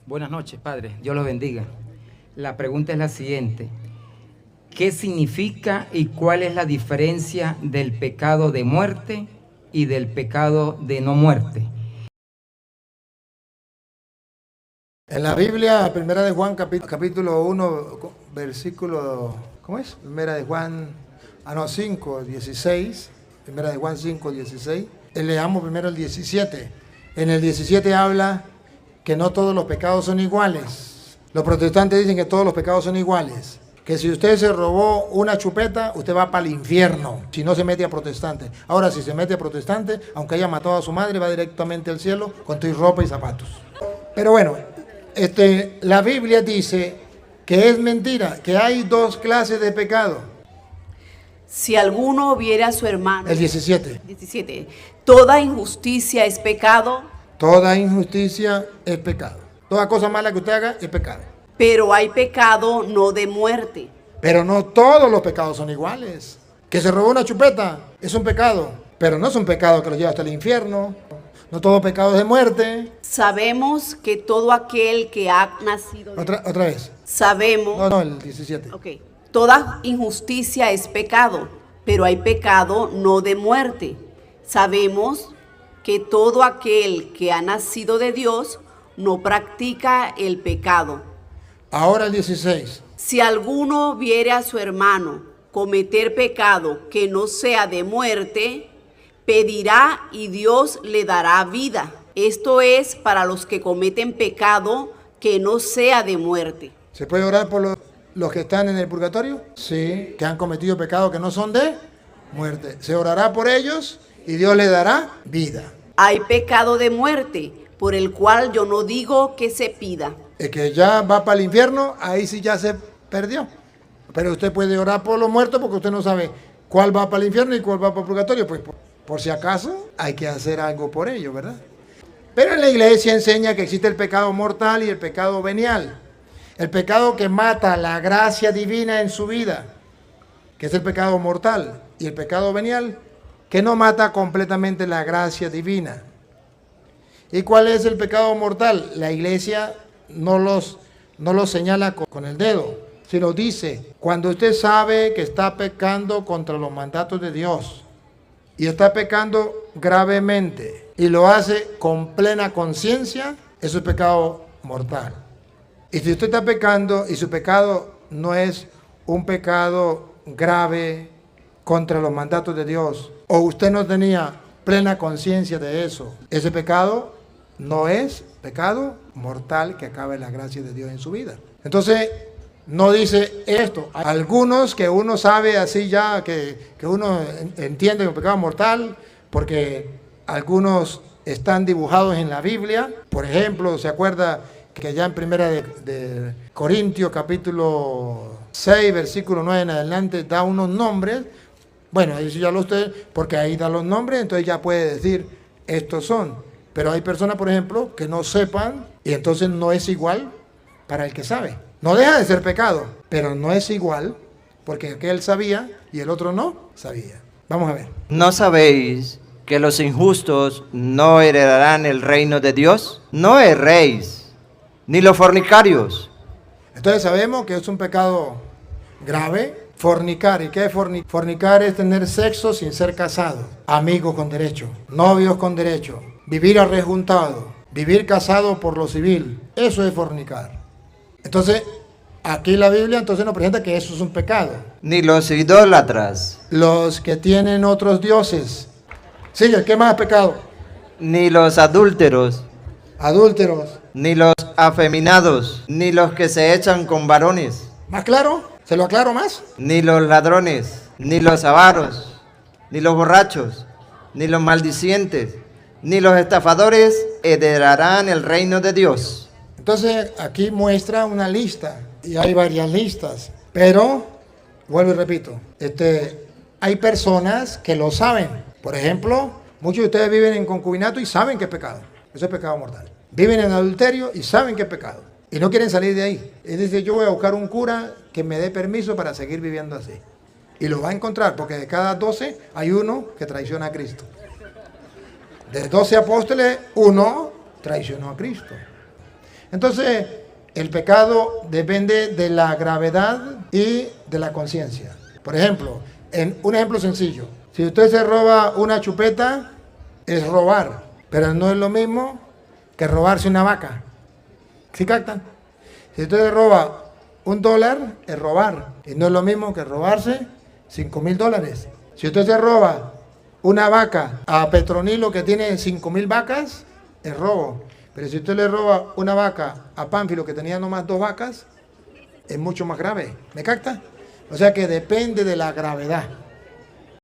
Buenas noches, Padre. Dios los bendiga. La pregunta es la siguiente. ¿Qué significa y cuál es la diferencia del pecado de muerte y del pecado de no muerte? En la Biblia, Primera de Juan, capítulo 1, versículo, ¿cómo es? Primera de Juan, 5, 16. Primera de Juan 5, 16. Leamos primero el 17. En el 17 habla que no todos los pecados son iguales. Los protestantes dicen que todos los pecados son iguales. Que si usted se robó una chupeta, usted va para el infierno, si no se mete a protestante. Ahora, si se mete a protestante, aunque haya matado a su madre, va directamente al cielo con tu ropa y zapatos. Pero bueno, la Biblia dice que es mentira, que hay dos clases de pecado. Si alguno viera a su hermano. El 17. 17. Toda injusticia es pecado. Toda injusticia es pecado. Toda cosa mala que usted haga es pecado. Pero hay pecado no de muerte. Pero no todos los pecados son iguales. Que se robó una chupeta es un pecado, pero no es un pecado que lo lleva hasta el infierno. No todo pecado es de muerte. Sabemos que todo aquel que ha nacido de... Otra vez. Sabemos... No, el 17. Ok. Toda injusticia es pecado, pero hay pecado no de muerte. Sabemos que todo aquel que ha nacido de Dios no practica el pecado. Ahora el 16. Si alguno viere a su hermano cometer pecado que no sea de muerte, pedirá y Dios le dará vida. Esto es para los que cometen pecado que no sea de muerte. ¿Se puede orar por los que están en el purgatorio? Sí, que han cometido pecados que no son de muerte. Se orará por ellos y Dios les dará vida. Hay pecado de muerte, por el cual yo no digo que se pida. El que ya va para el infierno, ahí sí ya se perdió. Pero usted puede orar por los muertos porque usted no sabe cuál va para el infierno y cuál va para el purgatorio. Pues por si acaso hay que hacer algo por ello, ¿verdad? Pero en la iglesia enseña que existe el pecado mortal y el pecado venial. El pecado que mata la gracia divina en su vida, que es el pecado mortal, y el pecado venial, que no mata completamente la gracia divina. ¿Y cuál es el pecado mortal? La iglesia no los señala con el dedo, sino dice, cuando usted sabe que está pecando contra los mandatos de Dios, y está pecando gravemente, y lo hace con plena conciencia, eso es pecado mortal. Y si usted está pecando y su pecado no es un pecado grave contra los mandatos de Dios, o usted no tenía plena conciencia de eso, ese pecado no es pecado mortal que acabe la gracia de Dios en su vida. Entonces, no dice esto. Algunos que uno sabe así ya, que uno entiende que es pecado mortal, porque algunos están dibujados en la Biblia. Por ejemplo, ¿se acuerda que ya en primera de Corintios capítulo 6, versículo 9 en adelante, da unos nombres? Bueno, ahí sí ya lo usted, porque ahí da los nombres, entonces ya puede decir, estos son. Pero hay personas, por ejemplo, que no sepan, y entonces no es igual para el que sabe. No deja de ser pecado, pero no es igual, porque aquel sabía y el otro no sabía. Vamos a ver. ¿No sabéis que los injustos no heredarán el reino de Dios? No erréis, ni los fornicarios. Entonces sabemos que es un pecado grave, fornicar. ¿Y qué es fornicar? Fornicar es tener sexo sin ser casado, amigos con derecho, novios con derecho, vivir arrejuntado, vivir casado por lo civil. Eso es fornicar. Entonces, aquí la Biblia entonces nos presenta que eso es un pecado. Ni los idólatras. Los que tienen otros dioses. Sigue, ¿qué más pecado? Ni los adúlteros. Adúlteros. Ni los afeminados. Ni los que se echan con varones. ¿Más claro? ¿Se lo aclaro más? Ni los ladrones. Ni los avaros. Ni los borrachos. Ni los maldicientes. Ni los estafadores heredarán el reino de Dios. Entonces aquí muestra una lista, y hay varias listas, pero, vuelvo y repito, hay personas que lo saben. Por ejemplo, muchos de ustedes viven en concubinato y saben que es pecado. Eso es pecado mortal. Viven en adulterio y saben que es pecado. Y no quieren salir de ahí. Y dice, yo voy a buscar un cura que me dé permiso para seguir viviendo así. Y lo va a encontrar, porque de cada 12 hay uno que traiciona a Cristo. De 12 apóstoles, uno traicionó a Cristo. Entonces, el pecado depende de la gravedad y de la conciencia. Por ejemplo, en un ejemplo sencillo, si usted se roba una chupeta, es robar, pero no es lo mismo que robarse una vaca. ¿Sí captan? Si usted se roba $1, es robar, y no es lo mismo que robarse $5,000. Si usted se roba una vaca a Petronilo que tiene 5,000 vacas, es robo. Pero si usted le roba una vaca a Pánfilo que tenía nomás 2 vacas, es mucho más grave. ¿Me capta? O sea que depende de la gravedad.